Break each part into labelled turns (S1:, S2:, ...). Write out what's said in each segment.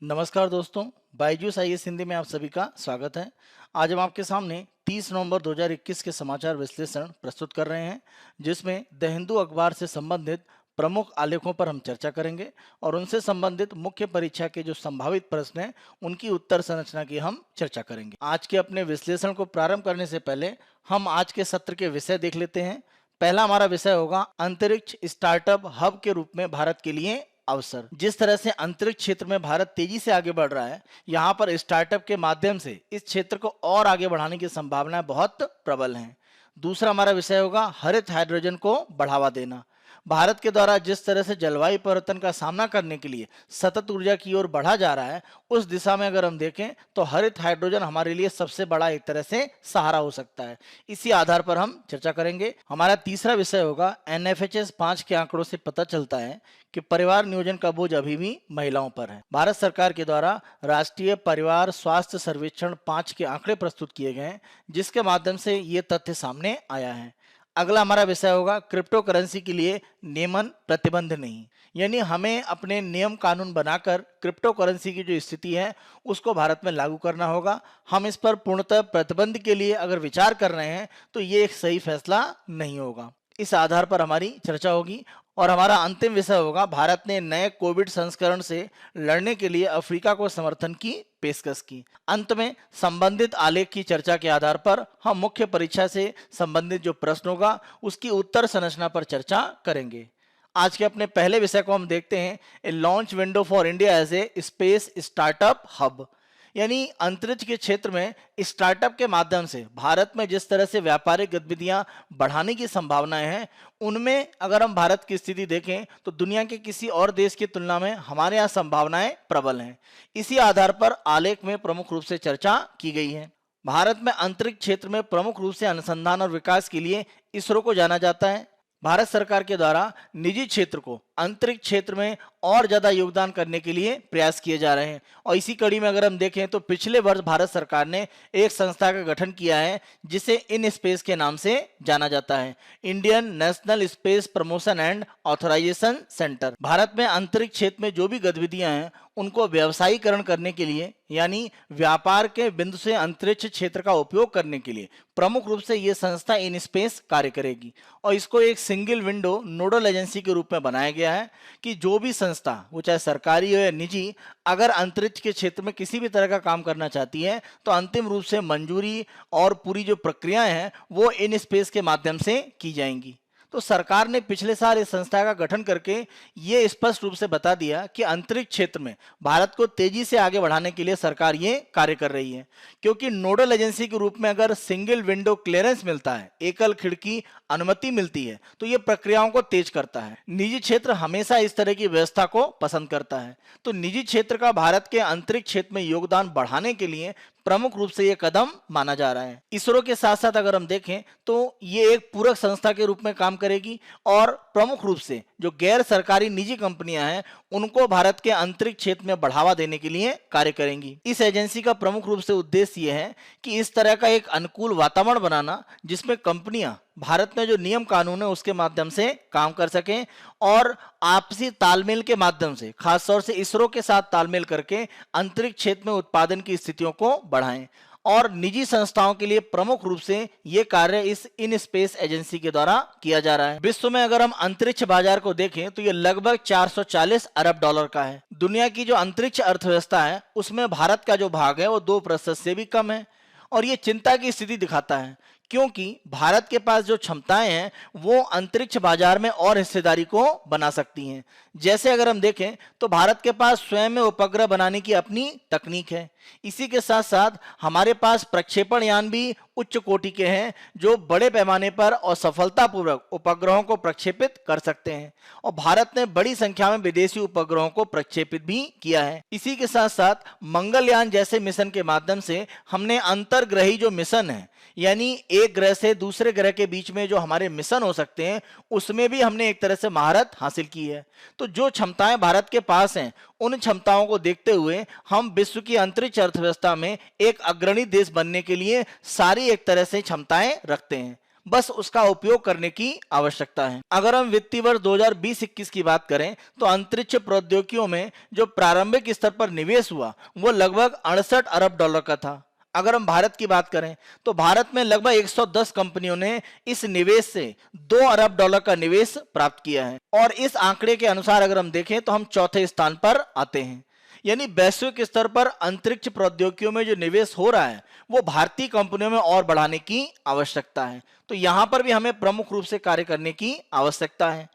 S1: नमस्कार दोस्तों, बायजूस आईएएस हिंदी में आप सभी का स्वागत है। आज हम आपके सामने 30 नवंबर 2021 के समाचार विश्लेषण प्रस्तुत कर रहे हैं, जिसमें द हिंदू अखबार से संबंधित प्रमुख आलेखों पर हम चर्चा करेंगे और उनसे संबंधित मुख्य परीक्षा के जो संभावित प्रश्न हैं उनकी उत्तर संरचना की हम चर्चा करेंगे। आज के अपने विश्लेषण को प्रारंभ करने से पहले हम आज के सत्र के विषय देख लेते हैं। पहला हमारा विषय होगा अंतरिक्ष स्टार्टअप हब के रूप में भारत के लिए अवसर। जिस तरह से अंतरिक्ष क्षेत्र में भारत तेजी से आगे बढ़ रहा है, यहाँ पर स्टार्टअप के माध्यम से इस क्षेत्र को और आगे बढ़ाने की संभावनाएं बहुत प्रबल हैं। दूसरा हमारा विषय होगा हरित हाइड्रोजन को बढ़ावा देना। भारत के द्वारा जिस तरह से जलवायु परिवर्तन का सामना करने के लिए सतत ऊर्जा की ओर बढ़ा जा रहा है, उस दिशा में अगर हम देखें तो हरित हाइड्रोजन हमारे लिए सबसे बड़ा एक तरह से सहारा हो सकता है। इसी आधार पर हम चर्चा करेंगे। हमारा तीसरा विषय होगा एनएफएचएस 5 के आंकड़ों से पता चलता है कि परिवार नियोजन का बोझ अभी भी महिलाओं पर है। भारत सरकार के द्वारा राष्ट्रीय परिवार स्वास्थ्य सर्वेक्षण 5 के आंकड़े प्रस्तुत किए गए हैं, जिसके माध्यम से ये तथ्य सामने आया है। अगला हमारा विषय होगा क्रिप्टो करेंसी के लिए नियमन प्रतिबंध नहीं, यानी हमें अपने नियम कानून बनाकर क्रिप्टो करेंसी की जो स्थिति है उसको भारत में लागू करना होगा। हम इस पर पूर्णतः प्रतिबंध के लिए अगर विचार कर रहे हैं तो ये एक सही फैसला नहीं होगा। इस आधार पर हमारी चर्चा होगी और हमारा अंतिम विषय होगा भारत ने नए कोविड संस्करण से लड़ने के लिए अफ्रीका को समर्थन की पेशकश की। अंत में संबंधित आलेख की चर्चा के आधार पर हम मुख्य परीक्षा से संबंधित जो प्रश्न होगा उसकी उत्तर संरचना पर चर्चा करेंगे। आज के अपने पहले विषय को हम देखते हैं, a launch window for India as a space startup hub, यानी अंतरिक्ष के क्षेत्र में स्टार्टअप के माध्यम से भारत में जिस तरह से व्यापारिक गतिविधियां बढ़ाने की संभावनाएं हैं, उनमें अगर हम भारत की स्थिति देखें तो दुनिया के किसी और देश की तुलना में हमारे यहाँ संभावनाएं प्रबल हैं। इसी आधार पर आलेख में प्रमुख रूप से चर्चा की गई है। भारत में अंतरिक्ष क्षेत्र में प्रमुख रूप से अनुसंधान और विकास के लिए इसरो को जाना जाता है। भारत सरकार के द्वारा निजी क्षेत्र को अंतरिक्ष क्षेत्र में और ज्यादा योगदान करने के लिए प्रयास किए जा रहे हैं और इसी कड़ी में अगर हम देखें तो पिछले वर्ष भारत सरकार ने एक संस्था का गठन किया है जिसे इन स्पेस के नाम से जाना जाता है, Indian National Space Promotion and Authorisation Centre. Bharat में अंतरिक्ष क्षेत्र में जो भी गतिविधियां हैं उनको व्यवसायीकरण करने के लिए, यानी व्यापार के बिंदु से अंतरिक्ष क्षेत्र का उपयोग करने के लिए प्रमुख रूप से ये संस्था इन स्पेस कार्य करेगी और इसको एक सिंगल विंडो नोडल एजेंसी के रूप में बनाया गया है कि जो भी संस्था, वो चाहे सरकारी हो या निजी, अगर अंतरिक्ष के क्षेत्र में किसी भी तरह का काम करना चाहती है तो अंतिम रूप से मंजूरी और पूरी जो प्रक्रियाएं हैं वो इन स्पेस के माध्यम से की जाएंगी। तो सरकार ने पिछले साल इस संस्था का गठन करके ये स्पष्ट रूप से बता दिया कि अंतरिक्ष क्षेत्र में भारत को तेजी से आगे बढ़ाने के लिए सरकार ये कार्य कर रही है, क्योंकि नोडल एजेंसी के रूप में अगर सिंगल विंडो क्लियरेंस मिलता है, एकल खिड़की अनुमति मिलती है, तो ये प्रक्रियाओं को तेज करता है। निजी क्षेत्र हमेशा इस तरह की व्यवस्था को पसंद करता है, तो निजी क्षेत्र का भारत के अंतरिक्ष क्षेत्र में योगदान बढ़ाने के लिए प्रमुख रूप से यह कदम माना जा रहा है। इसरो के साथ साथ अगर हम देखें तो ये एक पूरक संस्था के रूप में काम करेगी और प्रमुख रूप से जो गैर सरकारी निजी कंपनियां हैं उनको भारत के अंतरिक्ष क्षेत्र में बढ़ावा देने के लिए कार्य करेंगी। इस एजेंसी का प्रमुख रूप से उद्देश्य यह है कि इस तरह का एक अनुकूल वातावरण बनाना जिसमें कंपनियां भारत में जो नियम कानून है उसके माध्यम से काम कर सकें और आपसी तालमेल के माध्यम से, खासतौर से इसरो के साथ तालमेल करके अंतरिक्ष क्षेत्र में उत्पादन की स्थितियों को बढ़ाएं। और निजी संस्थाओं के लिए प्रमुख रूप से यह कार्य इस इन स्पेस एजेंसी के द्वारा किया जा रहा है। विश्व में अगर हम अंतरिक्ष बाजार को देखें तो यह लगभग 440 अरब डॉलर का है। दुनिया की जो अंतरिक्ष अर्थव्यवस्था है उसमें भारत का जो भाग है वो 2% से भी कम है और ये चिंता की स्थिति दिखाता है, क्योंकि भारत के पास जो क्षमताएं हैं वो अंतरिक्ष बाजार में और हिस्सेदारी को बना सकती हैं। जैसे अगर हम देखें तो भारत के पास स्वयं में उपग्रह बनाने की अपनी तकनीक है। इसी के साथ साथ हमारे पास प्रक्षेपण यान भी उच्च कोटि के हैं जो बड़े पैमाने पर और सफलतापूर्वक उपग्रहों को प्रक्षेपित कर सकते हैं और भारत ने बड़ी संख्या में विदेशी उपग्रहों को प्रक्षेपित भी किया है। इसी के साथ साथ मंगलयान जैसे मिशन के माध्यम से हमने अंतर्ग्रही जो मिशन है, यानी एक ग्रह से दूसरे ग्रह के बीच में जो हमारे मिशन हो सकते हैं उसमें भी हमने एक तरह से महारत हासिल की है। तो जो क्षमताएं भारत के पास हैं उन क्षमताओं को देखते हुए हम विश्व की अंतरिक्ष अर्थव्यवस्था में एक अग्रणी देश बनने के लिए सारी एक तरह से क्षमताएं रखते हैं। बस उसका उपयोग करने की आवश्यकता है। अगर हम वित्तीय वर्ष 2020-21 की बात करें तो अंतरिक्ष प्रौद्योगिकियों में जो प्रारंभिक स्तर पर निवेश हुआ वो लगभग 68 अरब डॉलर का था। अगर हम भारत की बात करें तो भारत में लगभग 110 कंपनियों ने इस निवेश से 2 अरब डॉलर का निवेश प्राप्त किया है और इस आंकड़े के अनुसार अगर हम देखें तो हम चौथे स्थान पर आते हैं। यानी वैश्विक स्तर पर अंतरिक्ष प्रौद्योगिकियों में जो निवेश हो रहा है वो भारतीय कंपनियों में और बढ़ाने की आवश्यकता है। तो यहां पर भी हमें प्रमुख रूप से कार्य करने की आवश्यकता है।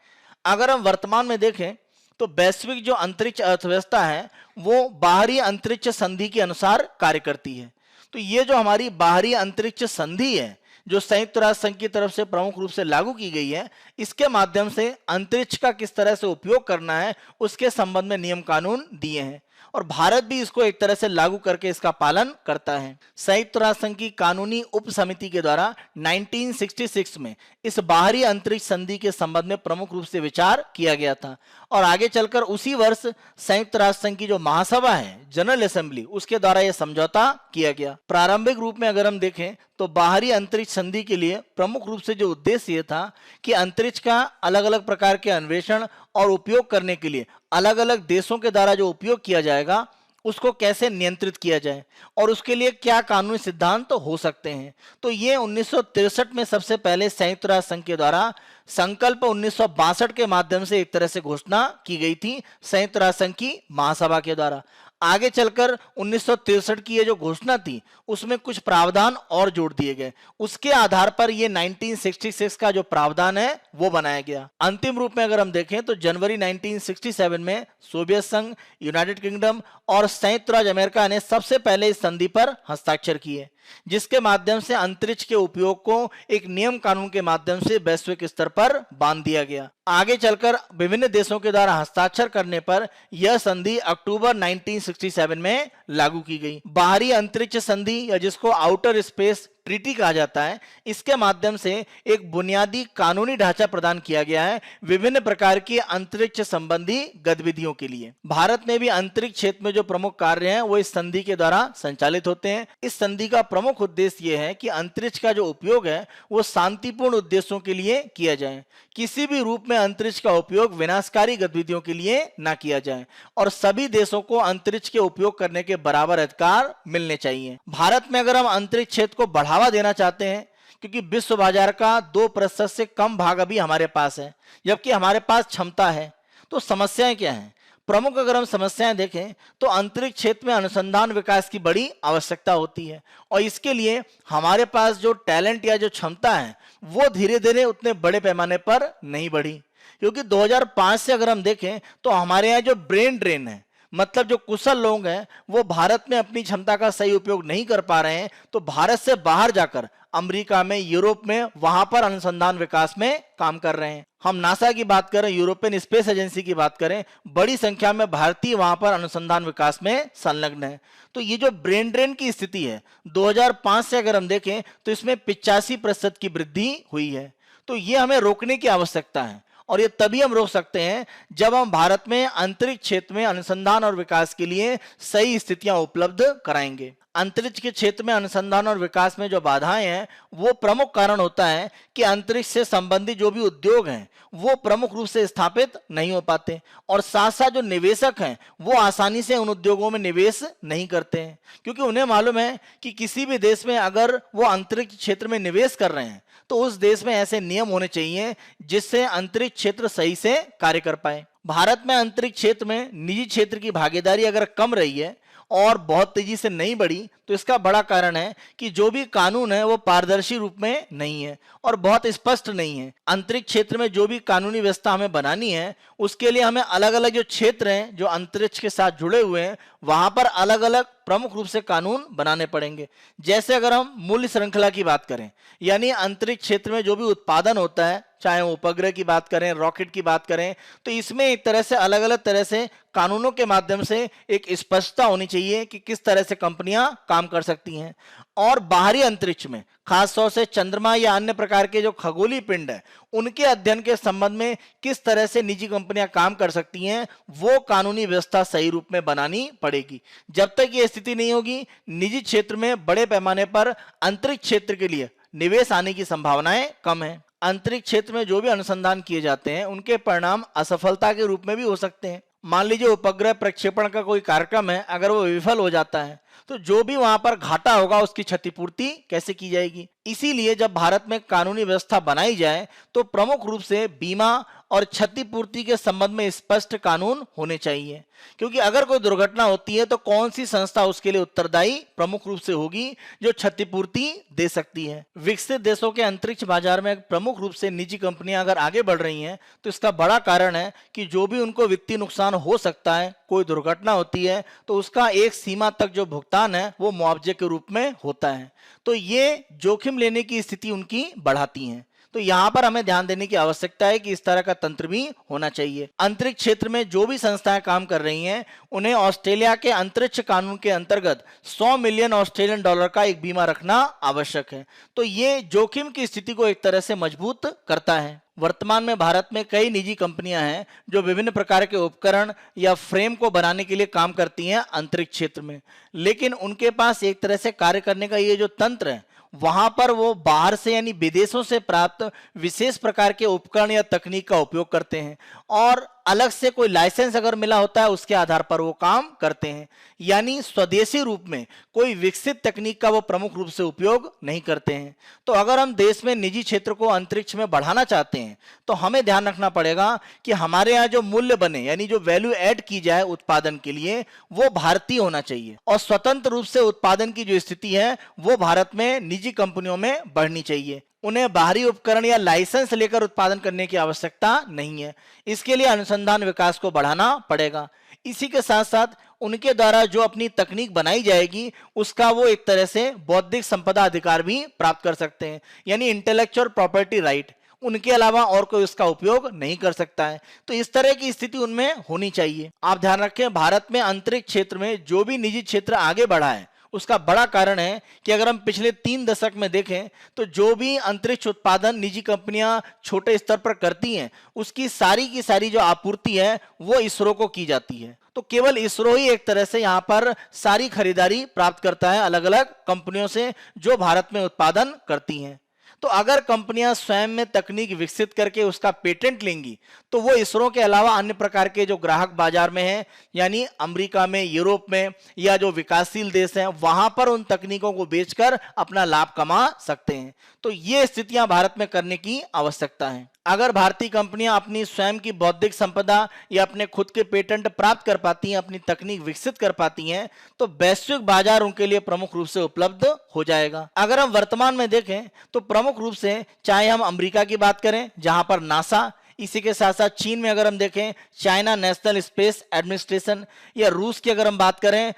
S1: अगर हम वर्तमान में देखें तो वैश्विक जो अंतरिक्ष अर्थव्यवस्था है वो बाहरी अंतरिक्ष संधि के अनुसार कार्य करती है। तो ये जो हमारी बाहरी अंतरिक्ष संधि है जो संयुक्त राष्ट्र संघ की तरफ से प्रमुख रूप से लागू की गई है, इसके माध्यम से अंतरिक्ष का किस तरह से उपयोग करना है उसके संबंध में नियम कानून दिए हैं और भारत भी इसको एक तरह से लागू करके इसका पालन करता है। संयुक्त राष्ट्र संघ की कानूनी उप समिति के द्वारा 1966 में इस बाहरी अंतरिक्ष संधि के संबंध में प्रमुख रूप से विचार किया गया था और आगे चलकर उसी वर्ष संयुक्त राष्ट्र संघ की जो महासभा है जनरल असेंबली उसके द्वारा यह समझौता किया गया। प्रारंभिक रूप में अगर हम देखें तो बाहरी अंतरिक्ष संधि के लिए प्रमुख रूप से जो उद्देश्य ये था कि अंतरिक्ष का अलग अलग प्रकार के अन्वेषण और उपयोग करने के लिए अलग अलग देशों के द्वारा जो उपयोग किया जाएगा उसको कैसे नियंत्रित किया जाए और उसके लिए क्या कानूनी सिद्धांत तो हो सकते हैं। तो ये 1963 में सबसे पहले संयुक्त राष्ट्र संघ के द्वारा संकल्प 1962 के माध्यम से एक तरह से घोषणा की गई थी संयुक्त राष्ट्र संघ की महासभा के द्वारा। आगे चलकर 1963 की ये जो घोषणा थी उसमें कुछ प्रावधान और जोड़ दिए गए, उसके आधार पर ये 1966 का जो प्रावधान है वो बनाया गया। अंतिम रूप में अगर हम देखें तो जनवरी 1967 में सोवियत संघ, यूनाइटेड किंगडम और संयुक्त राज्य अमेरिका ने सबसे पहले इस संधि पर हस्ताक्षर किए जिसके माध्यम से अंतरिक्ष के उपयोग को एक नियम कानून के माध्यम से वैश्विक स्तर पर बांध दिया गया। आगे चलकर विभिन्न देशों के द्वारा हस्ताक्षर करने पर यह संधि अक्टूबर 1967 में लागू की गई। बाहरी अंतरिक्ष संधि या जिसको आउटर स्पेस ट्रीटी कहा जाता है, इसके माध्यम से एक बुनियादी कानूनी ढांचा प्रदान किया गया है विभिन्न प्रकार की अंतरिक्ष संबंधी गतिविधियों के लिए। भारत में भी अंतरिक्ष क्षेत्र में जो प्रमुख कार्य हैं वो इस संधि के द्वारा संचालित होते हैं। इस संधि का प्रमुख उद्देश्य ये है कि अंतरिक्ष का जो उपयोग है वो शांतिपूर्ण उद्देश्यों के लिए किया जाए, किसी भी रूप में अंतरिक्ष का उपयोग विनाशकारी गतिविधियों के लिए न किया जाए और सभी देशों को अंतरिक्ष के उपयोग करने के बराबर अधिकार मिलने चाहिए। भारत में अगर हम अंतरिक्ष क्षेत्र को बढ़ावा देना चाहते हैं, क्योंकि विश्व बाजार का 2% से कम भाग अभी हमारे पास है जबकि हमारे पास क्षमता है, तो समस्याएं क्या हैं? प्रमुख अगर हम समस्याएं देखें तो अंतरिक्ष क्षेत्र में अनुसंधान विकास की बड़ी आवश्यकता होती है और इसके लिए हमारे पास जो टैलेंट या जो क्षमता है वो धीरे धीरे उतने बड़े पैमाने पर नहीं बढ़ी, क्योंकि 2005 से अगर हम देखें तो हमारे यहाँ जो ब्रेन ड्रेन है, मतलब जो कुशल लोग हैं वो भारत में अपनी क्षमता का सही उपयोग नहीं कर पा रहे हैं, तो भारत से बाहर जाकर अमेरिका में, यूरोप में वहां पर अनुसंधान विकास में काम कर रहे हैं। हम नासा की बात करें, यूरोपियन स्पेस एजेंसी की बात करें, बड़ी संख्या में भारतीय वहां पर अनुसंधान विकास में संलग्न है। तो ये जो ब्रेन ड्रेन की स्थिति है 2005 से अगर हम देखें तो इसमें 85% की वृद्धि हुई है। तो ये हमें रोकने की आवश्यकता है और ये तभी हम रोक सकते हैं जब हम भारत में अंतरिक्ष क्षेत्र में अनुसंधान और विकास के लिए सही स्थितियां उपलब्ध कराएंगे। अंतरिक्ष के क्षेत्र में अनुसंधान और विकास में जो बाधाएं हैं वो प्रमुख कारण होता है कि अंतरिक्ष से संबंधित जो भी उद्योग हैं वो प्रमुख रूप से स्थापित नहीं हो पाते और साथ साथ जो निवेशक हैं वो आसानी से उन उद्योगों में निवेश नहीं करते हैं, क्योंकि उन्हें मालूम है कि किसी भी देश में अगर वो अंतरिक्ष क्षेत्र में निवेश कर रहे हैं तो उस देश में ऐसे नियम होने चाहिए जिससे अंतरिक्ष क्षेत्र सही से कार्य कर पाए। भारत में अंतरिक्ष क्षेत्र में निजी क्षेत्र की भागीदारी अगर कम रही है और बहुत तेजी से नहीं बढ़ी तो इसका बड़ा कारण है कि जो भी कानून है वो पारदर्शी रूप में नहीं है और बहुत स्पष्ट नहीं है। अंतरिक्ष क्षेत्र में जो भी कानूनी व्यवस्था हमें बनानी है उसके लिए हमें अलग अलग जो क्षेत्र हैं जो अंतरिक्ष के साथ जुड़े हुए हैं वहां पर अलग अलग प्रमुख रूप से कानून बनाने पड़ेंगे। जैसे अगर हम मूल्य श्रृंखला की बात करें, यानी अंतरिक्ष क्षेत्र में जो भी उत्पादन होता है, चाहे वो उपग्रह की बात करें, रॉकेट की बात करें, तो इसमें एक तरह से अलग अलग तरह से कानूनों के माध्यम से एक स्पष्टता होनी चाहिए कि किस तरह से कंपनियां काम कर सकती हैं। और बाहरी अंतरिक्ष में खास तौर से चंद्रमा या अन्य प्रकार के जो खगोलीय पिंड है उनके अध्ययन के संबंध में किस तरह से निजी कंपनियां काम कर सकती हैं वो कानूनी व्यवस्था सही रूप में बनानी पड़ेगी। जब तक ये स्थिति नहीं होगी निजी क्षेत्र में बड़े पैमाने पर अंतरिक्ष क्षेत्र के लिए निवेश आने की संभावनाएं कम है। अंतरिक्ष क्षेत्र में जो भी अनुसंधान किए जाते हैं उनके परिणाम असफलता के रूप में भी हो सकते हैं। मान लीजिए उपग्रह प्रक्षेपण का कोई कार्यक्रम है, अगर वो विफल हो जाता है तो जो भी वहां पर घाटा होगा उसकी क्षतिपूर्ति कैसे की जाएगी। इसीलिए जब भारत में कानूनी व्यवस्था बनाई जाए तो प्रमुख रूप से बीमा और क्षतिपूर्ति के संबंध में स्पष्ट कानून होने चाहिए, क्योंकि अगर कोई दुर्घटना होती है तो कौन सी संस्था उसके लिए उत्तरदायी प्रमुख रूप से होगी जो क्षतिपूर्ति दे सकती है। विकसित देशों के अंतरिक्ष बाजार में प्रमुख रूप से निजी कंपनियां अगर आगे बढ़ रही हैं तो इसका बड़ा कारण है कि जो भी उनको वित्तीय नुकसान हो सकता है, कोई दुर्घटना होती है तो उसका एक सीमा तक जो भुगतान है वो मुआवजे के रूप में होता है। तो ये जोखिम लेने की स्थिति उनकी बढ़ाती है। तो यहाँ पर हमें ध्यान देने की आवश्यकता है कि इस तरह का तंत्र भी होना चाहिए। अंतरिक्ष क्षेत्र में जो भी संस्थाएं काम कर रही हैं उन्हें ऑस्ट्रेलिया के अंतरिक्ष कानून के अंतर्गत 100 मिलियन ऑस्ट्रेलियन डॉलर का एक बीमा रखना आवश्यक है। तो ये जोखिम की स्थिति को एक तरह से मजबूत करता है। वर्तमान में भारत में कई निजी कंपनियां हैं जो विभिन्न प्रकार के उपकरण या फ्रेम को बनाने के लिए काम करती हैं अंतरिक्ष क्षेत्र में, लेकिन उनके पास एक तरह से कार्य करने का ये जो तंत्र है वहां पर वो बाहर से यानी विदेशों से प्राप्त विशेष प्रकार के उपकरण या तकनीक का उपयोग करते हैं और अलग से कोई लाइसेंस अगर मिला होता है उसके आधार पर वो काम करते हैं, यानी स्वदेशी रूप में कोई विकसित तकनीक का वो प्रमुख रूप से उपयोग नहीं करते हैं। तो अगर हम देश में निजी क्षेत्र को अंतरिक्ष में बढ़ाना चाहते हैं तो हमें ध्यान रखना पड़ेगा कि हमारे यहाँ जो मूल्य बने यानी जो वैल्यू ऐड की जाए उत्पादन के लिए वो भारतीय होना चाहिए और स्वतंत्र रूप से उत्पादन की जो स्थिति है वो भारत में निजी कंपनियों में बढ़नी चाहिए। उन्हें बाहरी उपकरण या लाइसेंस लेकर उत्पादन करने की आवश्यकता नहीं है। इसके लिए अनुसंधान विकास को बढ़ाना पड़ेगा। इसी के साथ साथ उनके द्वारा जो अपनी तकनीक बनाई जाएगी उसका वो एक तरह से बौद्धिक संपदा अधिकार भी प्राप्त कर सकते हैं, यानी इंटेलेक्चुअल प्रॉपर्टी राइट। उनके अलावा और कोई उसका उपयोग नहीं कर सकता है। तो इस तरह की स्थिति उनमें होनी चाहिए। आप ध्यान रखें, भारत में अंतरिक्ष क्षेत्र में जो भी निजी क्षेत्र आगे बढ़ा है उसका बड़ा कारण है कि अगर हम पिछले 3 दशक में देखें तो जो भी अंतरिक्ष उत्पादन निजी कंपनियां छोटे स्तर पर करती हैं उसकी सारी की सारी जो आपूर्ति है वो इसरो को की जाती है। तो केवल इसरो ही एक तरह से यहाँ पर सारी खरीदारी प्राप्त करता है अलग अलग कंपनियों से जो भारत में उत्पादन करती हैं। तो अगर कंपनियां स्वयं में तकनीक विकसित करके उसका पेटेंट लेंगी तो वो इसरो के अलावा अन्य प्रकार के जो ग्राहक बाजार में हैं यानी अमेरिका में, यूरोप में या जो विकासशील देश हैं वहां पर उन तकनीकों को बेचकर अपना लाभ कमा सकते हैं। तो ये स्थितियां भारत में करने की आवश्यकता है। अगर भारतीय कंपनियां अपनी स्वयं की बौद्धिक संपदा या अपने खुद के पेटेंट प्राप्त कर पाती हैं, अपनी तकनीक विकसित कर पाती हैं तो वैश्विक बाजार उनके लिए प्रमुख रूप से उपलब्ध हो जाएगा। अगर हम वर्तमान में देखें तो प्रमुख रूप से चाहे हम अमेरिका की बात करें जहां पर नासा, इसी के साथ साथ चीन में अगर हम देखें चाइना नेशनल स्पेस एडमिनिस्ट्रेशन, या रूस की अगर हम बात करें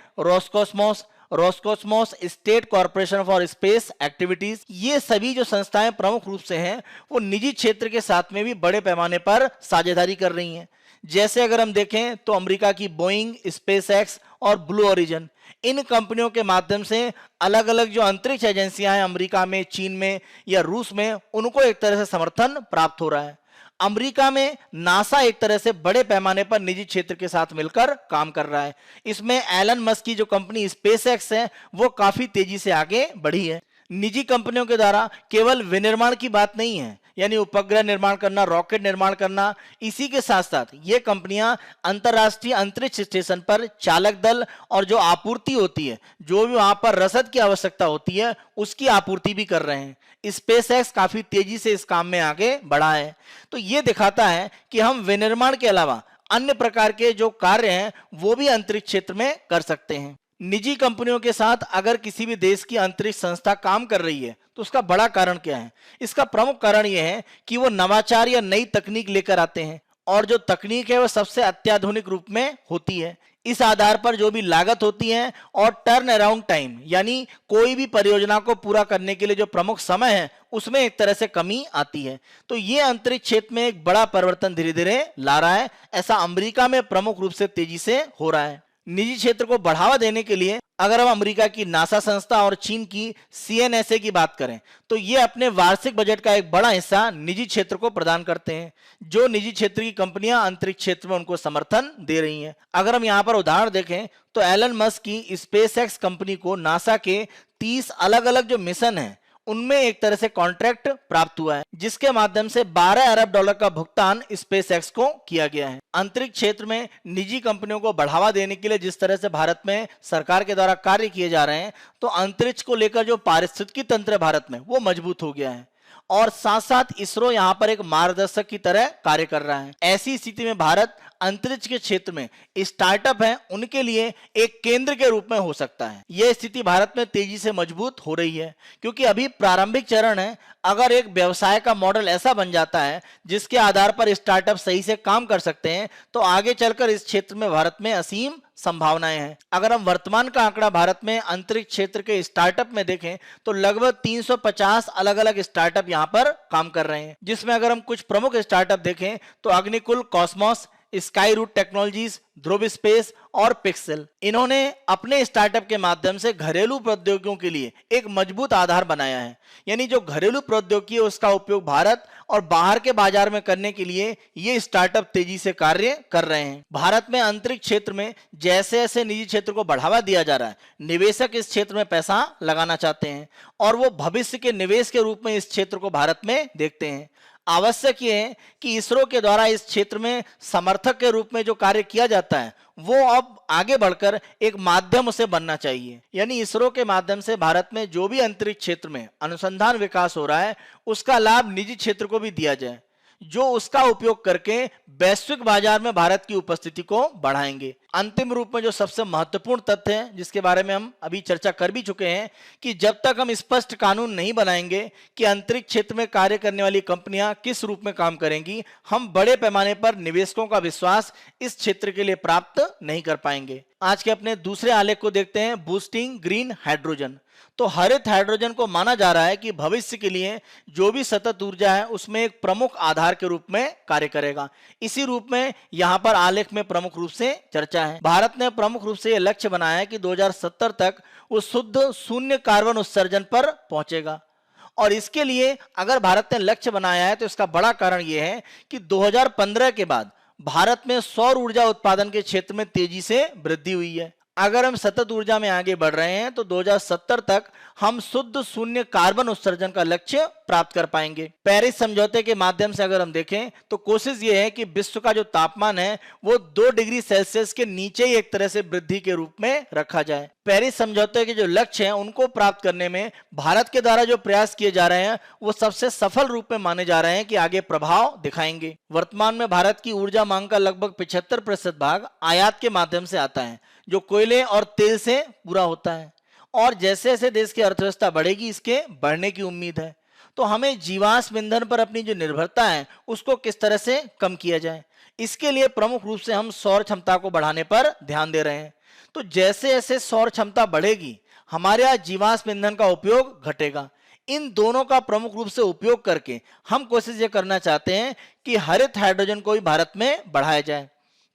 S1: Roscosmos state corporation for space activities, ये सभी जो संस्थाएं प्रमुख रूप से हैं वो निजी क्षेत्र के साथ में भी बड़े पैमाने पर साझेदारी कर रही हैं। जैसे अगर हम देखें तो अमेरिका की बोइंग, स्पेसएक्स और ब्लू ओरिजिन, इन कंपनियों के माध्यम से अलग अलग जो अंतरिक्ष एजेंसियां हैं अमेरिका में, चीन में या रूस में, उनको एक तरह से समर्थन प्राप्त हो रहा है। अमेरिका में नासा एक तरह से बड़े पैमाने पर निजी क्षेत्र के साथ मिलकर काम कर रहा है। इसमें एलन मस्क की जो कंपनी स्पेसएक्स है वो काफी तेजी से आगे बढ़ी है। निजी कंपनियों के द्वारा केवल विनिर्माण की बात नहीं है, यानी उपग्रह निर्माण करना, रॉकेट निर्माण करना, इसी के साथ साथ ये कंपनियां अंतरराष्ट्रीय अंतरिक्ष स्टेशन पर चालक दल और जो आपूर्ति होती है, जो भी वहां पर रसद की आवश्यकता होती है उसकी आपूर्ति भी कर रहे हैं। स्पेसएक्स काफी तेजी से इस काम में आगे बढ़ा है। तो ये दिखाता है कि हम विनिर्माण के अलावा अन्य प्रकार के जो कार्य हैं वो भी अंतरिक्ष क्षेत्र में कर सकते हैं। निजी कंपनियों के साथ अगर किसी भी देश की अंतरिक्ष संस्था काम कर रही है तो उसका बड़ा कारण क्या है? इसका प्रमुख कारण यह है कि वो नवाचार या नई तकनीक लेकर आते हैं और जो तकनीक है वो सबसे अत्याधुनिक रूप में होती है। इस आधार पर जो भी लागत होती है और टर्न अराउंड टाइम, यानी कोई भी परियोजना को पूरा करने के लिए जो प्रमुख समय है उसमें एक तरह से कमी आती है। तो ये अंतरिक्ष क्षेत्र में एक बड़ा परिवर्तन धीरे धीरे ला रहा है। ऐसा अमेरिका में प्रमुख रूप से तेजी से हो रहा है। निजी क्षेत्र को बढ़ावा देने के लिए अगर हम अमेरिका की नासा संस्था और चीन की सीएनएसए की बात करें तो ये अपने वार्षिक बजट का एक बड़ा हिस्सा निजी क्षेत्र को प्रदान करते हैं। जो निजी क्षेत्र की कंपनियां अंतरिक्ष क्षेत्र में उनको समर्थन दे रही हैं। अगर हम यहाँ पर उदाहरण देखें तो एलन मस्क की स्पेसएक्स कंपनी को नासा के 30 अलग अलग जो मिशन हैं उनमें एक तरह से कॉन्ट्रैक्ट प्राप्त हुआ है, जिसके माध्यम से 12 अरब डॉलर का भुगतान स्पेस एक्स को किया गया है। अंतरिक्ष क्षेत्र में निजी कंपनियों को बढ़ावा देने के लिए जिस तरह से भारत में सरकार के द्वारा कार्य किए जा रहे हैं, तो अंतरिक्ष को लेकर जो पारिस्थितिकी तंत्र है भारत में, वो मजबूत हो गया है और साथ साथ इसरो यहां पर एक मार्गदर्शक की तरह कार्य कर रहा है। ऐसी स्थिति में भारत अंतरिक्ष के क्षेत्र में स्टार्टअप है उनके लिए एक केंद्र के रूप में हो सकता है। यह स्थिति भारत में तेजी से मजबूत हो रही है, क्योंकि अभी प्रारंभिक चरण है। अगर एक व्यवसाय का मॉडल ऐसा बन जाता है जिसके आधार पर स्टार्टअप सही से काम कर सकते हैं, तो आगे चलकर इस क्षेत्र में भारत में असीम संभावनाएं हैं। अगर हम वर्तमान का आंकड़ा भारत में अंतरिक्ष क्षेत्र के स्टार्टअप में देखें, तो लगभग 350 अलग अलग स्टार्टअप यहां पर काम कर रहे हैं, जिसमें अगर हम कुछ प्रमुख स्टार्टअप देखें तो अग्निकुल कॉस्मोस, स्काई रूट टेक्नोलॉजीज, ध्रुव स्पेस और पिक्सेल। इन्होंने अपने स्टार्टअप के माध्यम से घरेलू प्रौद्योगिकियों के लिए एक मजबूत आधार बनाया है। यानी जो घरेलू प्रौद्योगिकी है उसका उपयोग भारत और बाहर के बाजार में करने के लिए ये स्टार्टअप तेजी से कार्य कर रहे हैं। भारत में अंतरिक्ष क्षेत्र में जैसे जैसे निजी क्षेत्र को बढ़ावा दिया जा रहा है, निवेशक इस क्षेत्र में पैसा लगाना चाहते हैं और वो भविष्य के निवेश के रूप में इस क्षेत्र को भारत में देखते हैं। आवश्यक ये है कि इसरो के द्वारा इस क्षेत्र में समर्थक के रूप में जो कार्य किया जाता है वो अब आगे बढ़कर एक माध्यम उसे बनना चाहिए। यानी इसरो के माध्यम से भारत में जो भी अंतरिक्ष क्षेत्र में अनुसंधान विकास हो रहा है उसका लाभ निजी क्षेत्र को भी दिया जाए, जो उसका उपयोग करके वैश्विक बाजार में भारत की उपस्थिति को बढ़ाएंगे। अंतिम रूप में जो सबसे महत्वपूर्ण तथ्य है जिसके बारे में हम अभी चर्चा कर भी चुके हैं कि जब तक हम स्पष्ट कानून नहीं बनाएंगे कि अंतरिक्ष क्षेत्र में कार्य करने वाली कंपनियां किस रूप में काम करेंगी, हम बड़े पैमाने पर निवेशकों का विश्वास इस क्षेत्र के लिए प्राप्त नहीं कर पाएंगे। आज के अपने दूसरे आलेख को देखते हैं, बूस्टिंग ग्रीन हाइड्रोजन। तो हरित हाइड्रोजन को माना जा रहा है कि भविष्य के लिए जो भी सतत ऊर्जा है उसमें एक प्रमुख आधार के रूप में कार्य करेगा। इसी रूप में यहां पर आलेख में प्रमुख रूप से चर्चा है। भारत ने प्रमुख रूप से यह लक्ष्य बनाया है कि 2070 तक वो शुद्ध शून्य कार्बन उत्सर्जन पर पहुंचेगा। और इसके लिए अगर भारत ने लक्ष्य बनाया है तो इसका बड़ा कारण यह है कि 2015 के बाद भारत में सौर ऊर्जा उत्पादन के क्षेत्र में तेजी से वृद्धि हुई है। अगर हम सतत ऊर्जा में आगे बढ़ रहे हैं तो 2070 तक हम शुद्ध शून्य कार्बन उत्सर्जन का लक्ष्य प्राप्त कर पाएंगे। पेरिस समझौते के माध्यम से अगर हम देखें तो कोशिश ये है कि विश्व का जो तापमान है वो 2 डिग्री सेल्सियस के नीचे ही एक तरह से वृद्धि के रूप में रखा जाए। पेरिस समझौते के जो लक्ष्य हैं उनको प्राप्त करने में भारत के द्वारा जो प्रयास किए जा रहे हैं वो सबसे सफल रूप में माने जा रहे हैं कि आगे प्रभाव दिखाएंगे। वर्तमान में भारत की ऊर्जा मांग का लगभग 75% भाग आयात के माध्यम से आता है, जो कोयले और तेल से पूरा होता है। और जैसे जैसे देश की अर्थव्यवस्था बढ़ेगी इसके बढ़ने की उम्मीद है। तो हमें जीवाश्म ईंधन पर अपनी जो निर्भरता है उसको किस तरह से कम किया जाए, इसके लिए प्रमुख रूप से हम सौर क्षमता को बढ़ाने पर ध्यान दे रहे हैं। तो जैसे जैसे सौर क्षमता बढ़ेगी हमारे यहाँ जीवाश्म ईंधन का उपयोग घटेगा। इन दोनों का प्रमुख रूप से उपयोग करके हम कोशिश ये करना चाहते हैं कि हरित हाइड्रोजन को भी भारत में बढ़ाया जाए,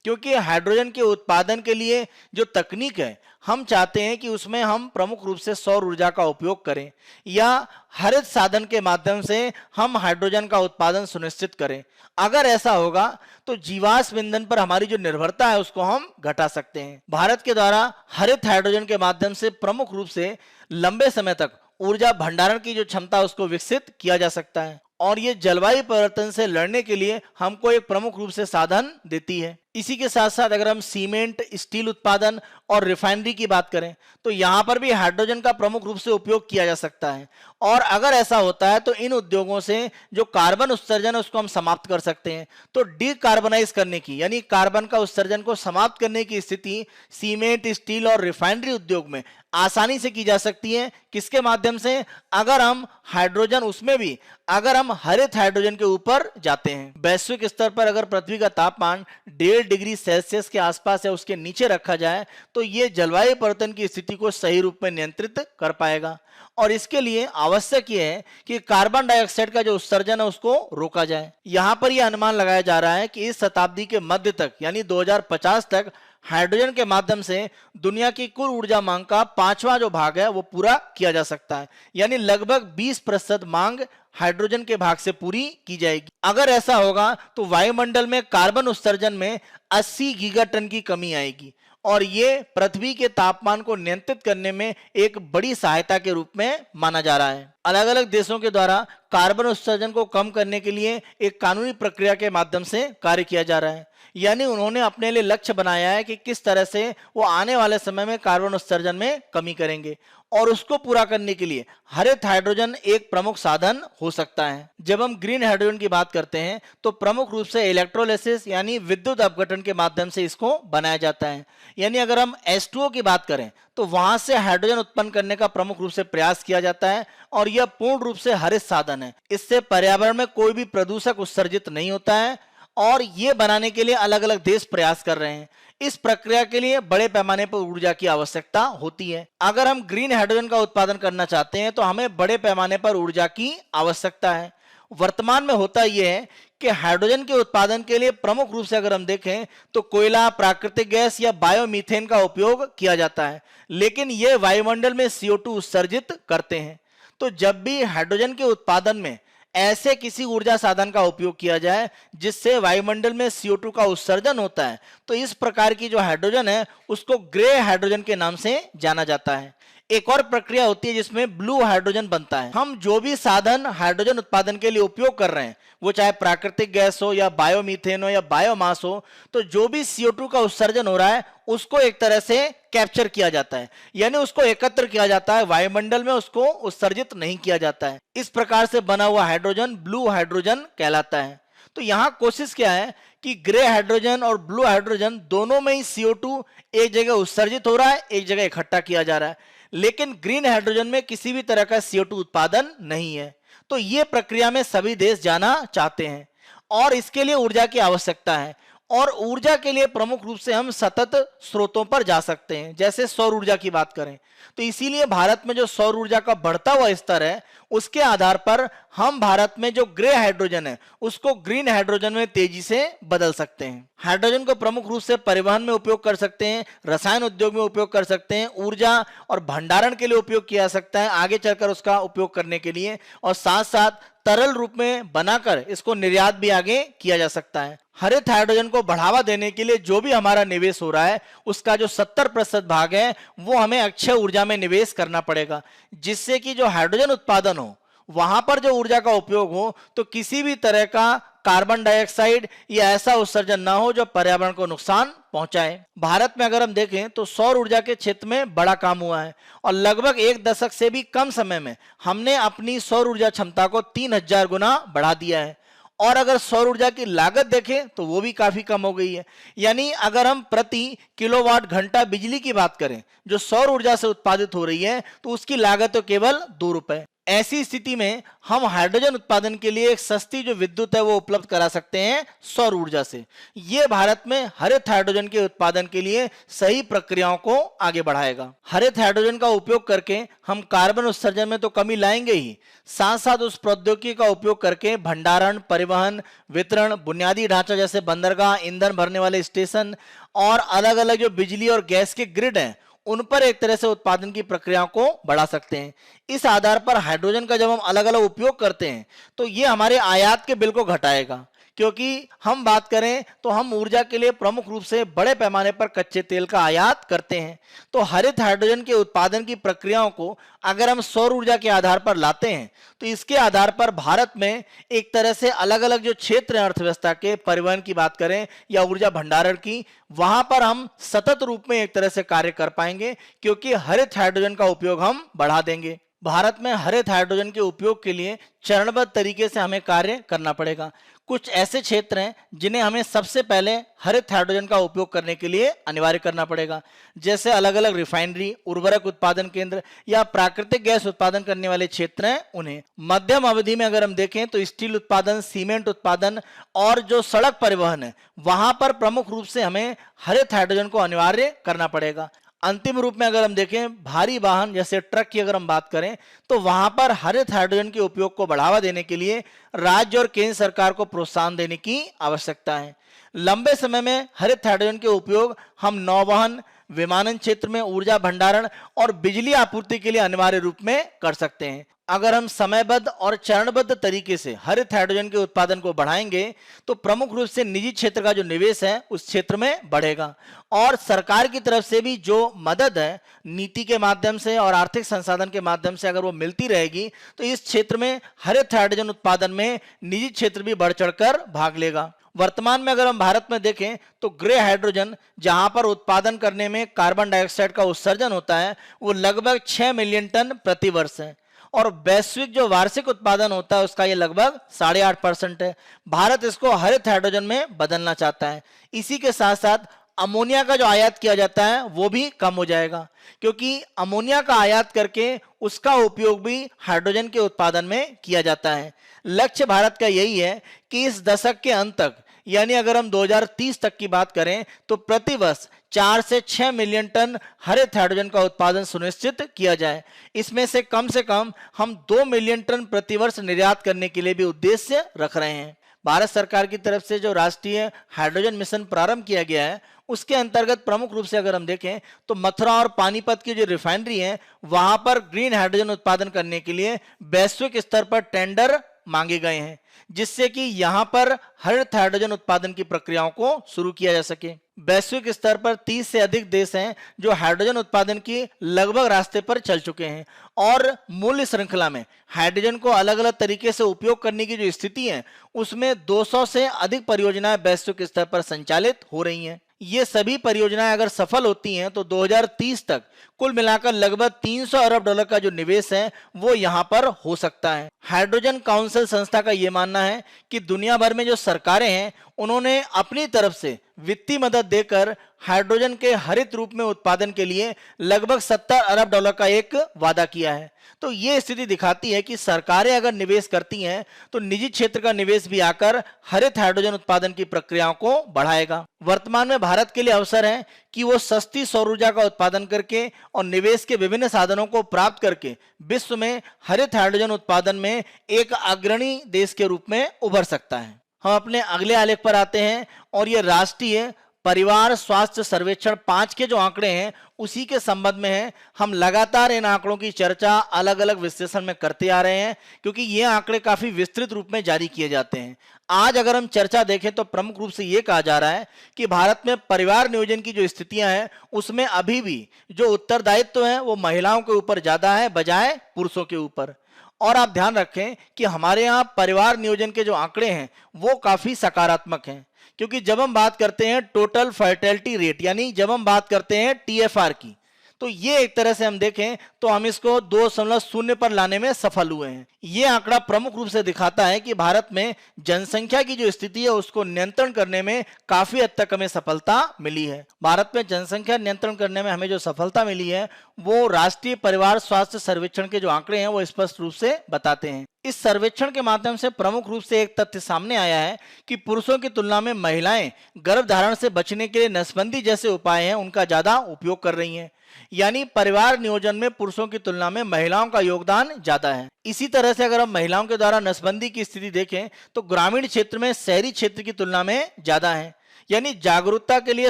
S1: क्योंकि हाइड्रोजन के उत्पादन के लिए जो तकनीक है हम चाहते हैं कि उसमें हम प्रमुख रूप से सौर ऊर्जा का उपयोग करें या हरित साधन के माध्यम से हम हाइड्रोजन का उत्पादन सुनिश्चित करें। अगर ऐसा होगा तो जीवाश्म ईंधन पर हमारी जो निर्भरता है उसको हम घटा सकते हैं। भारत के द्वारा हरित हाइड्रोजन के माध्यम से प्रमुख रूप से लंबे समय तक ऊर्जा भंडारण की जो क्षमता है उसको विकसित किया जा सकता है और ये जलवायु परिवर्तन से लड़ने के लिए हमको एक प्रमुख रूप से साधन देती है। इसी के साथ साथ अगर हम सीमेंट, स्टील उत्पादन और रिफाइनरी की बात करें तो यहां पर भी हाइड्रोजन का प्रमुख रूप से उपयोग किया जा सकता है। और अगर ऐसा होता है तो इन उद्योगों से जो कार्बन उत्सर्जन है उसको हम समाप्त कर सकते हैं। तो डीकार्बनाइज करने की यानी कार्बन का उत्सर्जन को समाप्त करने की स्थिति सीमेंट, स्टील और रिफाइनरी उद्योग में आसानी से की जा सकती है। किसके माध्यम से? अगर हम हाइड्रोजन, उसमें भी अगर हम हरित हाइड्रोजन के ऊपर जाते हैं। वैश्विक स्तर पर अगर पृथ्वी का तापमान 1.5 डिग्री सेल्सियस के आसपास या उसके नीचे रखा जाए तो ये जलवायु परिवर्तन की स्थिति को सही रूप में नियंत्रित कर पाएगा। और इसके लिए आवश्यक ये है कि कार्बन डाइऑक्साइड का जो उत्सर्जन है उसको रोका जाए। यहां पर यह अनुमान लगाया जा रहा है कि इस शताब्दी के मध्य तक यानी 2050 तक हाइड्रोजन के माध्यम से दुनिया की कुल ऊर्जा मांग का 5वां जो भाग है वो पूरा किया जा सकता है। यानी लगभग 20% मांग हाइड्रोजन के भाग से पूरी की जाएगी। अगर ऐसा होगा तो वायुमंडल में कार्बन उत्सर्जन में 80 गीगाटन की कमी आएगी और ये पृथ्वी के तापमान को नियंत्रित करने में एक बड़ी सहायता के रूप में माना जा रहा है। अलग अलग देशों के द्वारा कार्बन उत्सर्जन को कम करने के लिए एक कानूनी प्रक्रिया के माध्यम से कार्य किया जा रहा है। यानी उन्होंने अपने लिए लक्ष्य बनाया है कि किस तरह से वो आने वाले समय में कार्बन उत्सर्जन में कमी करेंगे, और उसको पूरा करने के लिए हरित हाइड्रोजन एक प्रमुख साधन हो सकता है। जब हम ग्रीन हाइड्रोजन की बात करते हैं तो प्रमुख रूप से इलेक्ट्रोलिसिस यानी विद्युत अपघटन के माध्यम से इसको बनाया जाता है। यानी अगर हम H2O की बात करें तो वहां से हाइड्रोजन उत्पन्न करने का प्रमुख रूप से प्रयास किया जाता है, और यह पूर्ण रूप से हरित साधन है। इससे पर्यावरण में कोई भी प्रदूषक उत्सर्जित नहीं होता है, और ये बनाने के लिए अलग अलग देश प्रयास कर रहे हैं। इस प्रक्रिया के लिए बड़े पैमाने पर ऊर्जा की आवश्यकता होती है। अगर हम ग्रीन हाइड्रोजन का उत्पादन करना चाहते हैं तो हमें बड़े पैमाने पर ऊर्जा की आवश्यकता है। वर्तमान में होता यह है कि हाइड्रोजन के उत्पादन के लिए प्रमुख रूप से अगर हम देखें तो कोयला, प्राकृतिक गैस या बायोमीथेन का उपयोग किया जाता है, लेकिन यह वायुमंडल में CO2 उत्सर्जित करते हैं। तो जब भी हाइड्रोजन के उत्पादन में ऐसे किसी ऊर्जा साधन का उपयोग किया जाए जिससे वायुमंडल में CO2 का उत्सर्जन होता है, तो इस प्रकार की जो हाइड्रोजन है उसको ग्रे हाइड्रोजन के नाम से जाना जाता है। एक और प्रक्रिया होती है जिसमें ब्लू हाइड्रोजन बनता है। हम जो भी साधन हाइड्रोजन उत्पादन के लिए उपयोग कर रहे हैं, वो चाहे प्राकृतिक गैस हो या बायोमीथेन हो या बायोमास हो, तो जो भी CO2 का उत्सर्जन हो रहा है उसको एक तरह से कैप्चर किया जाता है, यानी उसको एकत्र किया जाता है, वायुमंडल में उसको उत्सर्जित नहीं किया जाता है। इस प्रकार से बना हुआ हाइड्रोजन ब्लू हाइड्रोजन कहलाता है। तो यहां कोशिश क्या है कि ग्रे हाइड्रोजन और ब्लू हाइड्रोजन दोनों में ही CO2 एक जगह उत्सर्जित हो रहा है, एक जगह इकट्ठा किया जा रहा है, लेकिन ग्रीन हाइड्रोजन में किसी भी तरह का CO2 उत्पादन नहीं है। तो ये प्रक्रिया में सभी देश जाना चाहते हैं, और इसके लिए ऊर्जा की आवश्यकता है। और ऊर्जा के लिए प्रमुख रूप से हम सतत स्रोतों पर जा सकते हैं। जैसे सौर ऊर्जा की बात करें तो इसीलिए भारत में जो सौर ऊर्जा का बढ़ता हुआ स्तर है, उसके आधार पर हम भारत में जो ग्रे हाइड्रोजन है उसको ग्रीन हाइड्रोजन में तेजी से बदल सकते हैं। हाइड्रोजन को प्रमुख रूप से परिवहन में उपयोग कर सकते हैं, रसायन उद्योग में उपयोग कर सकते हैं, ऊर्जा और भंडारण के लिए उपयोग किया जा सकता है आगे चलकर उसका उपयोग करने के लिए, और साथ साथ तरल रूप में बनाकर इसको निर्यात भी आगे किया जा सकता है। हरित हाइड्रोजन को बढ़ावा देने के लिए जो भी हमारा निवेश हो रहा है उसका जो 70% भाग है वो हमें अक्षय ऊर्जा में निवेश करना पड़ेगा, जिससे कि जो हाइड्रोजन उत्पादन हो वहां पर जो ऊर्जा का उपयोग हो तो किसी भी तरह का कार्बन डाइऑक्साइड या ऐसा उत्सर्जन ना हो जो पर्यावरण को नुकसान पहुंचाए। भारत में अगर हम देखें तो सौर ऊर्जा के क्षेत्र में बड़ा काम हुआ है, और लगभग 1 दशक से भी कम समय में हमने अपनी सौर ऊर्जा क्षमता को 3000 गुना बढ़ा दिया है। और अगर सौर ऊर्जा की लागत देखें तो वो भी काफी कम हो गई है। यानी अगर हम प्रति किलोवाट घंटा बिजली की बात करें जो सौर ऊर्जा से उत्पादित हो रही है तो उसकी लागत तो केवल 2 रुपए। ऐसी स्थिति में हम हाइड्रोजन उत्पादन के लिए एक सस्ती जो विद्युत है वो उपलब्ध करा सकते हैं सौर ऊर्जा से। ये भारत में हरित हाइड्रोजन के उत्पादन के लिए सही प्रक्रियाओं को आगे बढ़ाएगा। हरित हाइड्रोजन का उपयोग करके हम कार्बन उत्सर्जन में तो कमी लाएंगे ही, साथ साथ उस प्रौद्योगिकी का उपयोग करके भंडारण, परिवहन, वितरण, बुनियादी ढांचा जैसे बंदरगाह, ईंधन भरने वाले स्टेशन और अलग अलग जो बिजली और गैस के ग्रिड हैं उन पर एक तरह से उत्पादन की प्रक्रियाओं को बढ़ा सकते हैं। इस आधार पर हाइड्रोजन का जब हम अलग अलग उपयोग करते हैं तो ये हमारे आयात के बिल को घटाएगा, क्योंकि हम बात करें तो हम ऊर्जा के लिए प्रमुख रूप से बड़े पैमाने पर कच्चे तेल का आयात करते हैं। तो हरित हाइड्रोजन के उत्पादन की प्रक्रियाओं को अगर हम सौर ऊर्जा के आधार पर लाते हैं तो इसके आधार पर भारत में एक तरह से अलग अलग जो क्षेत्र है अर्थव्यवस्था के, परिवहन की बात करें या ऊर्जा भंडारण की, वहां पर हम सतत रूप में एक तरह से कार्य कर पाएंगे, क्योंकि हरित हाइड्रोजन का उपयोग हम बढ़ा देंगे। भारत में हरित हाइड्रोजन के उपयोग के लिए चरणबद्ध तरीके से हमें कार्य करना पड़ेगा। कुछ ऐसे क्षेत्र हैं जिन्हें हमें सबसे पहले हरित हाइड्रोजन का उपयोग करने के लिए अनिवार्य करना पड़ेगा, जैसे अलग अलग रिफाइनरी, उर्वरक उत्पादन केंद्र या प्राकृतिक गैस उत्पादन करने वाले क्षेत्र हैं उन्हें। मध्यम अवधि में अगर हम देखें तो स्टील उत्पादन, सीमेंट उत्पादन और जो सड़क परिवहन है वहां पर प्रमुख रूप से हमें हरित हाइड्रोजन को अनिवार्य करना पड़ेगा। अंतिम रूप में अगर हम देखें भारी वाहन जैसे ट्रक की अगर हम बात करें तो वहां पर हरित हाइड्रोजन के उपयोग को बढ़ावा देने के लिए राज्य और केंद्र सरकार को प्रोत्साहन देने की आवश्यकता है। लंबे समय में हरित हाइड्रोजन के उपयोग हम नौवहन, विमानन क्षेत्र में ऊर्जा भंडारण और बिजली आपूर्ति के लिए अनिवार्य रूप में कर सकते हैं। अगर हम समयबद्ध और चरणबद्ध तरीके से हरित हाइड्रोजन के उत्पादन को बढ़ाएंगे तो प्रमुख रूप से निजी क्षेत्र का जो निवेश है उस क्षेत्र में बढ़ेगा और सरकार की तरफ से भी जो मदद है नीति के माध्यम से और आर्थिक संसाधन के माध्यम से अगर वो मिलती रहेगी तो इस क्षेत्र में हरित हाइड्रोजन उत्पादन में निजी क्षेत्र भी बढ़ चढ़कर भाग लेगा। वर्तमान में अगर हम भारत में देखें तो ग्रे हाइड्रोजन जहां पर उत्पादन करने में कार्बन डाइऑक्साइड का उत्सर्जन होता है वो लगभग 6 मिलियन टन प्रति वर्ष है और वैश्विक जो वार्षिक उत्पादन होता है उसका ये लगभग 8.5% है। भारत इसको हरित हाइड्रोजन में बदलना चाहता है। इसी के साथ साथ अमोनिया का जो आयात किया जाता है वो भी कम हो जाएगा क्योंकि अमोनिया का आयात करके उसका उपयोग भी हाइड्रोजन के उत्पादन में किया जाता है। लक्ष्य भारत का यही है कि इस दशक के अंत तक यानी अगर हम 2030 तक की बात करें तो प्रतिवर्ष 4 से 6 मिलियन टन हरित हाइड्रोजन का उत्पादन सुनिश्चित किया जाए। इसमें से कम हम 2 मिलियन टन प्रतिवर्ष निर्यात करने के लिए भी उद्देश्य रख रहे हैं। भारत सरकार की तरफ से जो राष्ट्रीय हाइड्रोजन मिशन प्रारंभ किया गया है उसके अंतर्गत प्रमुख रूप से अगर हम देखें तो मथुरा और पानीपत की जो रिफाइनरी है वहां पर ग्रीन हाइड्रोजन उत्पादन करने के लिए वैश्विक स्तर पर टेंडर मांगे गए हैं जिससे कि यहां पर हरित हाइड्रोजन उत्पादन की प्रक्रियाओं को शुरू किया जा सके। वैश्विक स्तर पर 30 से अधिक देश हैं जो हाइड्रोजन उत्पादन की लगभग रास्ते पर चल चुके हैं और मूल्य श्रृंखला में हाइड्रोजन को अलग अलग तरीके से उपयोग करने की जो स्थिति है उसमें 200 से अधिक परियोजनाएं वैश्विक स्तर पर संचालित हो रही हैं। ये सभी परियोजनाएं अगर सफल होती हैं तो 2030 तक कुल मिलाकर लगभग 300 अरब डॉलर का जो निवेश है वो यहां पर हो सकता है। हाइड्रोजन काउंसिल संस्था का यह मानना है कि दुनिया भर में जो सरकारें हैं उन्होंने अपनी तरफ से वित्तीय मदद देकर हाइड्रोजन के हरित रूप में उत्पादन के लिए लगभग 70 अरब डॉलर का एक वादा किया है। तो ये स्थिति दिखाती है कि सरकारें अगर निवेश करती हैं तो निजी क्षेत्र का निवेश भी आकर हरित हाइड्रोजन उत्पादन की प्रक्रियाओं को बढ़ाएगा। वर्तमान में भारत के लिए अवसर है कि वो सस्ती सौर ऊर्जा का उत्पादन करके और निवेश के विभिन्न साधनों को प्राप्त करके विश्व में हरित हाइड्रोजन उत्पादन में एक अग्रणी देश के रूप में उभर सकता है। हम अपने अगले आलेख पर आते हैं और ये राष्ट्रीय परिवार स्वास्थ्य सर्वेक्षण 5 के जो आंकड़े हैं उसी के संबंध में है। हम लगातार इन आंकड़ों की चर्चा अलग अलग विश्लेषण में करते आ रहे हैं क्योंकि ये आंकड़े काफी विस्तृत रूप में जारी किए जाते हैं। आज अगर हम चर्चा देखें तो प्रमुख रूप से ये कहा जा रहा है कि भारत में परिवार नियोजन की जो स्थितियां हैं उसमें अभी भी जो उत्तरदायित्व है वो महिलाओं के ऊपर ज्यादा है बजाय पुरुषों के ऊपर। और आप ध्यान रखें कि हमारे यहाँ परिवार नियोजन के जो आंकड़े हैं वो काफी सकारात्मक हैं क्योंकि जब हम बात करते हैं टोटल फर्टिलिटी रेट यानी जब हम बात करते हैं टीएफआर की तो ये एक तरह से हम देखें तो हम इसको 2.0 पर लाने में सफल हुए हैं। ये आंकड़ा प्रमुख रूप से दिखाता है कि भारत में जनसंख्या की जो स्थिति है उसको नियंत्रण करने में काफी हद तक हमें सफलता मिली है। भारत में जनसंख्या नियंत्रण करने में हमें जो सफलता मिली है वो राष्ट्रीय परिवार स्वास्थ्य सर्वेक्षण के जो आंकड़े हैं वो स्पष्ट रूप से बताते हैं। इस सर्वेक्षण के माध्यम से प्रमुख रूप से एक तथ्य सामने आया है कि पुरुषों की तुलना में महिलाएं गर्भधारण से बचने के लिए नसबंदी जैसे उपाय हैं उनका ज्यादा उपयोग कर रही हैं। यानी परिवार नियोजन में पुरुषों की तुलना में महिलाओं का योगदान ज्यादा है। इसी तरह से अगर हम महिलाओं के द्वारा नसबंदी की स्थिति देखें तो ग्रामीण क्षेत्र में शहरी क्षेत्र की तुलना में ज्यादा है। यानी जागरूकता के लिए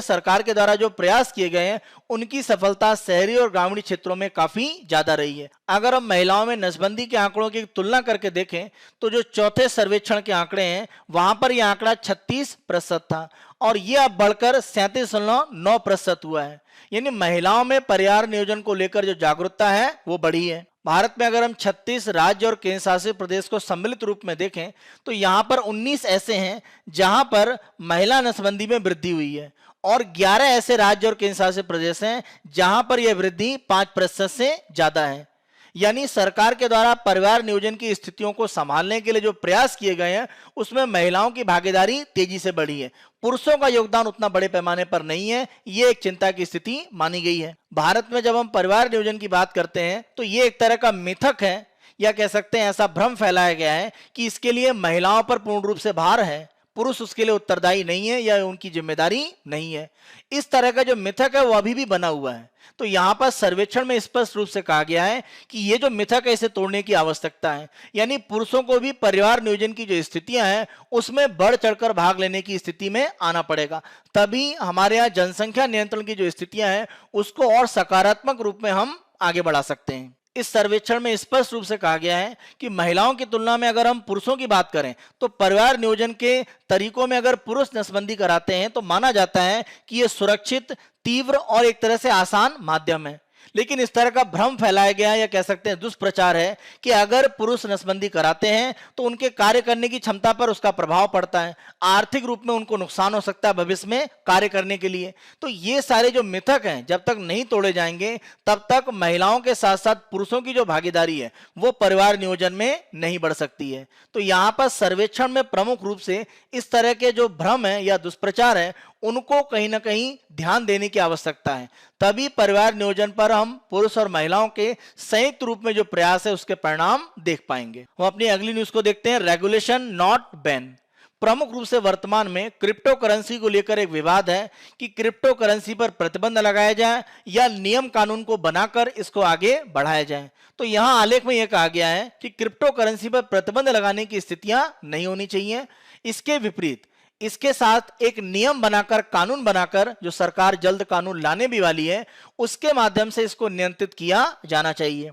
S1: सरकार के द्वारा जो प्रयास किए गए हैं उनकी सफलता शहरी और ग्रामीण क्षेत्रों में काफी ज्यादा रही है। अगर हम महिलाओं में नसबंदी के आंकड़ों की तुलना करके देखें तो जो चौथे सर्वेक्षण के आंकड़े हैं वहां पर यह आंकड़ा 36% था और यह अब बढ़कर 37.9% हुआ है। यानी महिलाओं में परिवार नियोजन को लेकर जो जागरूकता है वो बढ़ी है। भारत में अगर हम 36 राज्य और केंद्र शासित प्रदेश को सम्मिलित रूप में देखें तो यहां पर 19 ऐसे हैं जहां पर महिला नसबंदी में वृद्धि हुई है और 11 ऐसे राज्य और केंद्र शासित प्रदेश हैं जहां पर यह वृद्धि 5% से ज्यादा है। यानी सरकार के द्वारा परिवार नियोजन की स्थितियों को संभालने के लिए जो प्रयास किए गए हैं उसमें महिलाओं की भागीदारी तेजी से बढ़ी है। पुरुषों का योगदान उतना बड़े पैमाने पर नहीं है, ये एक चिंता की स्थिति मानी गई है। भारत में जब हम परिवार नियोजन की बात करते हैं तो ये एक तरह का मिथक है या कह सकते हैं ऐसा भ्रम फैलाया गया है कि इसके लिए महिलाओं पर पूर्ण रूप से भार है, पुरुष उसके लिए उत्तरदायी नहीं है या उनकी जिम्मेदारी नहीं है। इस तरह का जो मिथक है वो अभी भी बना हुआ है। तो यहाँ पर सर्वेक्षण में स्पष्ट रूप से कहा गया है कि ये जो मिथक है इसे तोड़ने की आवश्यकता है। यानी पुरुषों को भी परिवार नियोजन की जो स्थितियां हैं उसमें बढ़ चढ़कर भाग लेने की स्थिति में आना पड़ेगा, तभी हमारे यहाँ जनसंख्या नियंत्रण की जो स्थितियां हैं उसको और सकारात्मक रूप में हम आगे बढ़ा सकते हैं। इस सर्वेक्षण में स्पष्ट रूप से कहा गया है कि महिलाओं की तुलना में अगर हम पुरुषों की बात करें तो परिवार नियोजन के तरीकों में अगर पुरुष नसबंदी कराते हैं तो माना जाता है कि यह सुरक्षित, तीव्र और एक तरह से आसान माध्यम है। लेकिन इस तरह का भ्रम फैलाया गया है या कह सकते हैं दुष्प्रचार है कि अगर पुरुष नसबंदी कराते हैं तो उनके कार्य करने की क्षमता पर उसका प्रभाव पड़ता है, आर्थिक रूप में उनको नुकसान हो सकता है भविष्य में कार्य करने के लिए। तो ये सारे जो मिथक हैं जब तक नहीं तोड़े जाएंगे तब तक महिलाओं के साथ साथ पुरुषों की जो भागीदारी है वो परिवार नियोजन में नहीं बढ़ सकती है। तो यहाँ पर सर्वेक्षण में प्रमुख रूप से इस तरह के जो भ्रम है या दुष्प्रचार है उनको कहीं ना कहीं ध्यान देने की आवश्यकता है, तभी परिवार नियोजन पर हम पुरुष और महिलाओं के संयुक्त रूप में जो प्रयास है उसके परिणाम देख पाएंगे। हम अपनी अगली न्यूज को देखते हैं, रेगुलेशन नॉट बैन। प्रमुख रूप से वर्तमान में क्रिप्टो करेंसी को लेकर एक विवाद है कि क्रिप्टो करेंसी पर प्रतिबंध लगाया जाए या नियम कानून को बनाकर इसको आगे बढ़ाया जाए। तो यहां आलेख में यह कहा गया है कि क्रिप्टो करेंसी पर प्रतिबंध लगाने की स्थितियां नहीं होनी चाहिए। इसके विपरीत इसके साथ एक नियम बनाकर, कानून बनाकर, जो सरकार जल्द कानून लाने भी वाली है, उसके माध्यम से इसको नियंत्रित किया जाना चाहिए।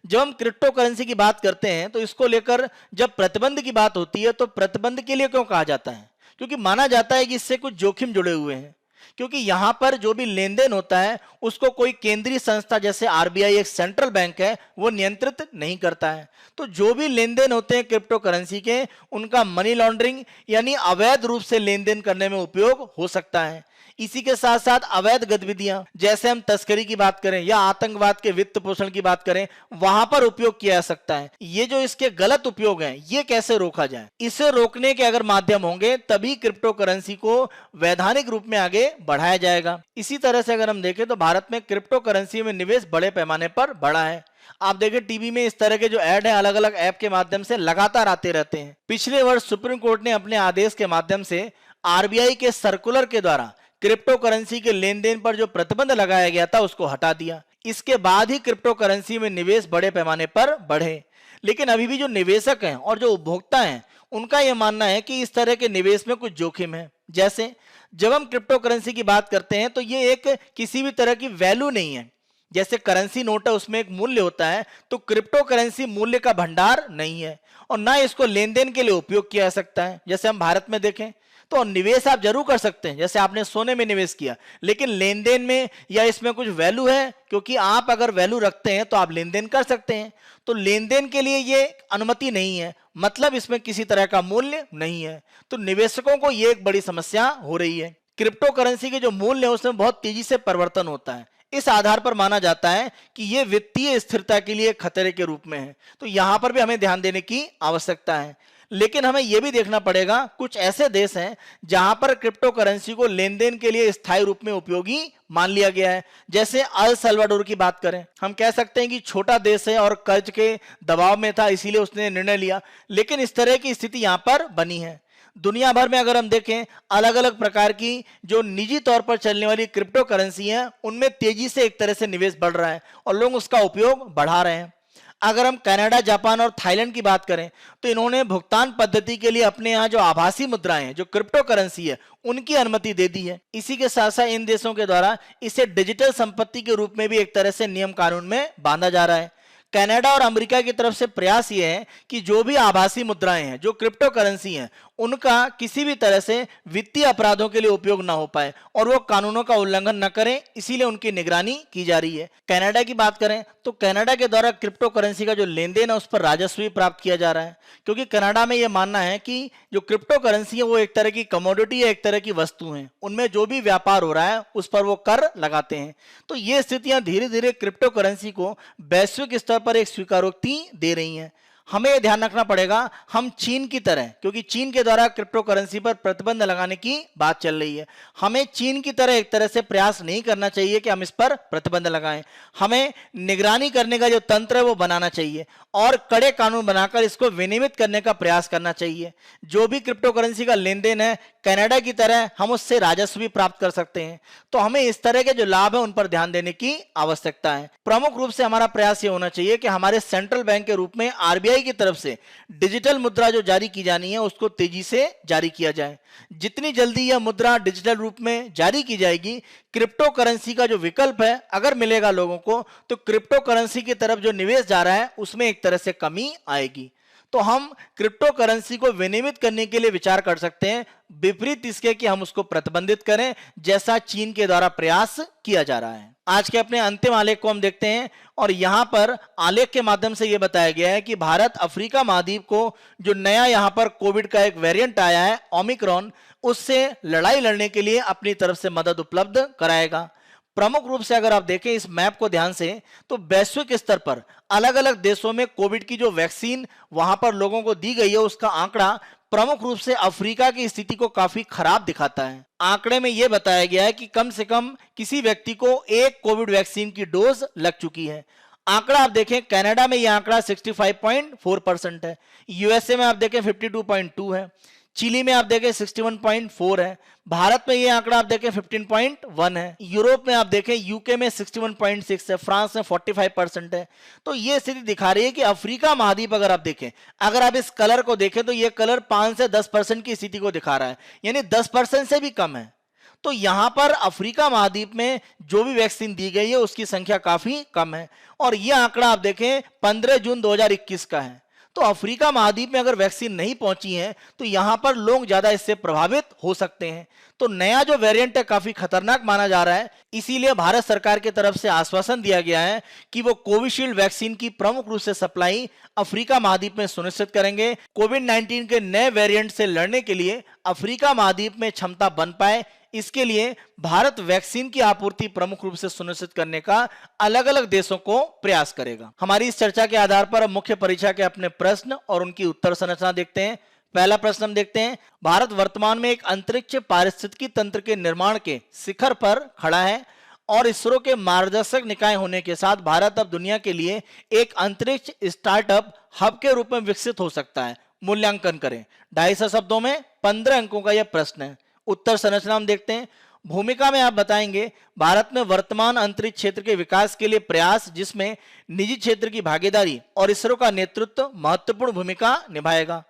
S1: जब हम क्रिप्टो करेंसी की बात करते हैं तो इसको लेकर जब प्रतिबंध की बात होती है तो प्रतिबंध के लिए क्यों कहा जाता है? क्योंकि माना जाता है कि इससे कुछ जोखिम जुड़े हुए हैं, क्योंकि यहां पर जो भी लेन देन होता है उसको कोई केंद्रीय संस्था जैसे आरबीआई एक सेंट्रल बैंक है वो नियंत्रित नहीं करता है। तो जो भी लेन देन होते हैं क्रिप्टो करेंसी के, उनका मनी लॉन्ड्रिंग यानी अवैध रूप से लेन देन करने में उपयोग हो सकता है। इसी के साथ साथ अवैध गतिविधियां जैसे हम तस्करी की बात करें या आतंकवाद के वित्त पोषण की बात करें, वहां पर उपयोग किया जा सकता है। ये जो इसके गलत उपयोग हैं ये कैसे रोका जाए? इसे रोकने के अगर माध्यम होंगे तभी क्रिप्टो करेंसी को वैधानिक रूप में आगे बढ़ाया जाएगा। इसी तरह से अगर हम देखें तो भारत में क्रिप्टो करेंसी में निवेश बड़े पैमाने पर बढ़ा है। आप देखें टीवी में इस तरह के जो ऐड हैं अलग अलग ऐप के माध्यम से लगातार आते रहते हैं। पिछले वर्ष सुप्रीम कोर्ट ने अपने आदेश के माध्यम से आरबीआई के सर्कुलर के द्वारा क्रिप्टो करेंसी के लेन देन पर जो प्रतिबंध लगाया गया था उसको हटा दिया। इसके बाद ही क्रिप्टो करेंसी में निवेश बड़े पैमाने पर बढ़े। लेकिन अभी भी जो निवेशक हैं और जो उपभोक्ता हैं उनका यह मानना है कि इस तरह के निवेश में कुछ जोखिम है। जैसे जब हम क्रिप्टो करेंसी की बात करते हैं तो ये एक किसी भी तरह की वैल्यू नहीं है। जैसे करेंसी नोट है उसमें एक मूल्य होता है, तो क्रिप्टो करेंसी मूल्य का भंडार नहीं है और ना इसको लेन देन के लिए उपयोग किया जा सकता है। जैसे हम भारत में देखें तो निवेश आप जरूर कर सकते हैं, जैसे आपने सोने में निवेश किया, लेकिन लेन देन में या इसमें कुछ वैल्यू है? क्योंकि आप अगर वैल्यू रखते हैं तो आप लेन देन कर सकते हैं। तो लेन देन के लिए ये अनुमति नहीं है, मतलब इसमें किसी तरह का मूल्य नहीं है। तो निवेशकों को ये एक बड़ी समस्या हो रही है। क्रिप्टो करेंसी के जो मूल्य है उसमें बहुत तेजी से परिवर्तन होता है। इस आधार पर माना जाता है कि यह वित्तीय स्थिरता के लिए खतरे के रूप में है। तो यहां पर भी हमें ध्यान देने की आवश्यकता है। लेकिन हमें यह भी देखना पड़ेगा, कुछ ऐसे देश हैं जहां पर क्रिप्टो करेंसी को लेन देन के लिए स्थायी रूप में उपयोगी मान लिया गया है। जैसे अल सल्वाडोर की बात करें, हम कह सकते हैं कि छोटा देश है और कर्ज के दबाव में था, इसीलिए उसने निर्णय लिया, लेकिन इस तरह की स्थिति यहां पर बनी है। दुनिया भर में अगर हम देखें अलग अलग प्रकार की जो निजी तौर पर चलने वाली क्रिप्टो करेंसी हैं उनमें तेजी से एक तरह से निवेश बढ़ रहा है और लोग उसका उपयोग बढ़ा रहे हैं। अगर हम कनाडा, जापान और थाईलैंड की बात करें तो इन्होंने भुगतान पद्धति के लिए अपने यहाँ जो आभासी मुद्राएं हैं, जो क्रिप्टो करेंसी है, उनकी अनुमति दे दी है। इसी के साथ साथ इन देशों के द्वारा इसे डिजिटल संपत्ति के रूप में भी एक तरह से नियम कानून में बांधा जा रहा है। कनाडा और अमेरिका की तरफ से प्रयास ये है कि जो भी आभासी मुद्राएं हैं, जो क्रिप्टो करेंसी हैं, उनका किसी भी तरह से वित्तीय अपराधों के लिए उपयोग ना हो पाए और वो कानूनों का उल्लंघन न करें, इसीलिए उनकी निगरानी की जा रही है। कनाडा की बात करें तो कनाडा के द्वारा क्रिप्टो करेंसी का जो लेन देन है उस पर राजस्व भी प्राप्त किया जा रहा है, क्योंकि कनाडा में यह मानना है कि जो क्रिप्टो करेंसी है वो एक तरह की कमोडिटी है, एक तरह की वस्तु है, उनमें जो भी व्यापार हो रहा है उस पर वो कर लगाते हैं। तो ये स्थितियां धीरे धीरे क्रिप्टो करेंसी को वैश्विक स्तर पर एक स्वीकारोक्ति दे रही हैं। हमें यह ध्यान रखना पड़ेगा, हम चीन की तरह, क्योंकि चीन के द्वारा क्रिप्टो करेंसी पर प्रतिबंध लगाने की बात चल रही है, हमें चीन की तरह एक तरह से प्रयास नहीं करना चाहिए कि हम इस पर प्रतिबंध लगाएं। हमें निगरानी करने का जो तंत्र है वो बनाना चाहिए और कड़े कानून बनाकर इसको विनियमित करने का प्रयास करना चाहिए। जो भी क्रिप्टो करेंसी का लेन देन है, कनाडा की तरह हम उससे राजस्व भी प्राप्त कर सकते हैं। तो हमें इस तरह के जो लाभ है उन पर ध्यान देने की आवश्यकता है। प्रमुख रूप से हमारा प्रयास ये होना चाहिए कि हमारे सेंट्रल बैंक के रूप में आरबीआई आरबीआई की तरफ से डिजिटल मुद्रा जो जारी की जानी है उसको तेजी से जारी किया जाए। जितनी जल्दी यह मुद्रा डिजिटल रूप में जारी की जाएगी, क्रिप्टो करेंसी का जो विकल्प है अगर मिलेगा लोगों को, तो क्रिप्टो करेंसी की तरफ जो निवेश जा रहा है उसमें एक तरह से कमी आएगी। तो हम क्रिप्टो करेंसी को विनियमित करने के लिए विचार कर सकते हैं, विपरीत इसके कि हम उसको प्रतिबंधित करें, जैसा चीन के द्वारा प्रयास किया जा रहा है। आज के अपने अंतिम आलेख को हम देखते हैं और यहां पर आलेख के माध्यम से यह बताया गया है कि भारत अफ्रीका महाद्वीप को जो नया यहां पर कोविड का एक वेरिएंट आया है ओमिक्रॉन, उससे लड़ाई लड़ने के लिए अपनी तरफ से मदद उपलब्ध कराएगा। प्रमुख रूप से अगर आप देखें इस मैप को ध्यान से, तो वैश्विक स्तर पर अलग अलग देशों में कोविड की जो वैक्सीन वहां पर लोगों को दी गई है उसका आंकड़ा प्रमुख रूप से अफ्रीका की स्थिति को काफी खराब दिखाता है। आंकड़े में यह बताया गया है कि कम से कम किसी व्यक्ति को एक कोविड वैक्सीन की डोज लग चुकी है। आंकड़ा आप देखें, कनाडा में यह आंकड़ा 65.4% है, यूएसए में आप देखें 52.2 है, चिली में आप देखें 61.4 है, भारत में ये आंकड़ा आप देखें 15.1 है, यूरोप में आप देखें यूके में 61.6 है, फ्रांस में 45% है। तो ये स्थिति दिखा रही है कि अफ्रीका महाद्वीप अगर आप देखें, अगर आप इस कलर को देखें तो ये कलर 5 से 10% की स्थिति को दिखा रहा है, यानी 10% से भी कम है। तो यहां पर अफ्रीका महाद्वीप में जो भी वैक्सीन दी गई है उसकी संख्या काफी कम है और यह आंकड़ा आप देखें 15 जून 2021 का है। तो अफ्रीका महाद्वीप में अगर वैक्सीन नहीं पहुंची है तो यहां पर लोग ज्यादा इससे प्रभावित हो सकते हैं। तो नया जो वेरिएंट है काफी खतरनाक माना जा रहा है, इसीलिए भारत सरकार की तरफ से आश्वासन दिया गया है कि वो कोविशील्ड वैक्सीन की प्रमुख रूप से सप्लाई अफ्रीका महाद्वीप में सुनिश्चित करेंगे। कोविड-19 के नए वेरिएंट से लड़ने के लिए अफ्रीका महाद्वीप में क्षमता बन पाए, इसके लिए भारत वैक्सीन की आपूर्ति प्रमुख रूप से सुनिश्चित करने का अलग अलग देशों को प्रयास करेगा। हमारी इस चर्चा के आधार पर मुख्य परीक्षा के अपने प्रश्न और उनकी उत्तर संरचना देखते हैं। पहला प्रश्न हम देखते हैं, भारत वर्तमान में एक अंतरिक्ष पारिस्थितिकी तंत्र के निर्माण के शिखर पर खड़ा है और इसरो के मार्गदर्शक निकाय होने के साथ भारत अब दुनिया के लिए एक अंतरिक्ष स्टार्टअप हब के रूप में विकसित हो सकता है। मूल्यांकन करें। 250 शब्दों में 15 अंकों का यह प्रश्न है। उत्तर संरचना हम देखते हैं। भूमिका में आप बताएंगे भारत में वर्तमान अंतरिक्ष क्षेत्र के विकास के लिए प्रयास, जिसमें निजी क्षेत्र की भागीदारी और इसरो का नेतृत्व महत्वपूर्ण भूमिका निभाएगा।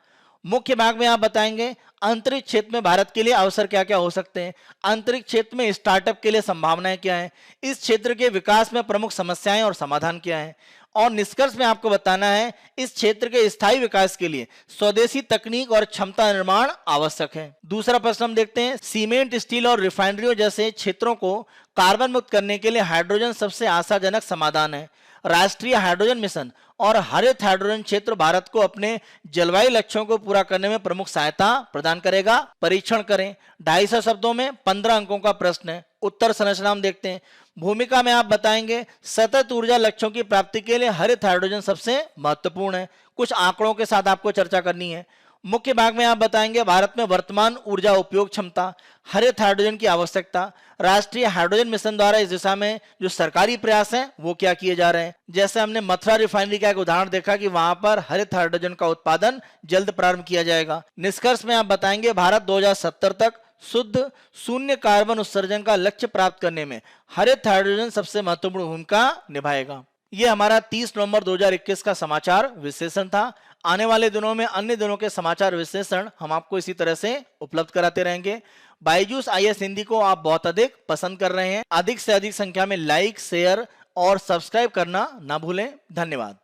S1: मुख्य भाग में आप बताएंगे अंतरिक्ष क्षेत्र में भारत के लिए अवसर क्या क्या हो सकते हैं, अंतरिक्ष क्षेत्र में स्टार्टअप के लिए संभावनाएं क्या हैं, इस क्षेत्र के विकास में प्रमुख समस्याएं और समाधान क्या हैं, और निष्कर्ष में आपको बताना है इस क्षेत्र के स्थायी विकास के लिए स्वदेशी तकनीक और क्षमता निर्माण आवश्यक है। दूसरा प्रश्न हम देखते हैं, सीमेंट, स्टील और रिफाइनरियों जैसे क्षेत्रों को कार्बन मुक्त करने के लिए हाइड्रोजन सबसे आशाजनक समाधान है। राष्ट्रीय हाइड्रोजन मिशन और हरित हाइड्रोजन क्षेत्र भारत को अपने जलवायु लक्ष्यों को पूरा करने में प्रमुख सहायता प्रदान करेगा। परीक्षण करें। 250 शब्दों में 15 अंकों का प्रश्न है। उत्तर संरचना हम देखते हैं। भूमिका में आप बताएंगे सतत ऊर्जा लक्ष्यों की प्राप्ति के लिए हरित हाइड्रोजन सबसे महत्वपूर्ण है। कुछ आंकड़ों के साथ आपको चर्चा करनी है। मुख्य भाग में आप बताएंगे भारत में वर्तमान ऊर्जा उपयोग क्षमता, हरित हाइड्रोजन की आवश्यकता, राष्ट्रीय हाइड्रोजन मिशन द्वारा इस दिशा में जो सरकारी प्रयास हैं वो क्या किए जा रहे हैं। जैसे हमने मथुरा रिफाइनरी का एक उदाहरण देखा कि वहां पर हरित हाइड्रोजन का उत्पादन जल्द प्रारंभ किया जाएगा। निष्कर्ष में आप बताएंगे भारत 2070 तक शुद्ध शून्य कार्बन उत्सर्जन का लक्ष्य प्राप्त करने में हरित हाइड्रोजन सबसे महत्वपूर्ण भूमिका निभाएगा। ये हमारा 30 नवंबर 2021 का समाचार विश्लेषण था। आने वाले दिनों में अन्य दिनों के समाचार विश्लेषण हम आपको इसी तरह से उपलब्ध कराते रहेंगे। बायजूस आईएएस हिंदी को आप बहुत अधिक पसंद कर रहे हैं। अधिक से अधिक संख्या में लाइक, शेयर और सब्सक्राइब करना ना भूलें। धन्यवाद।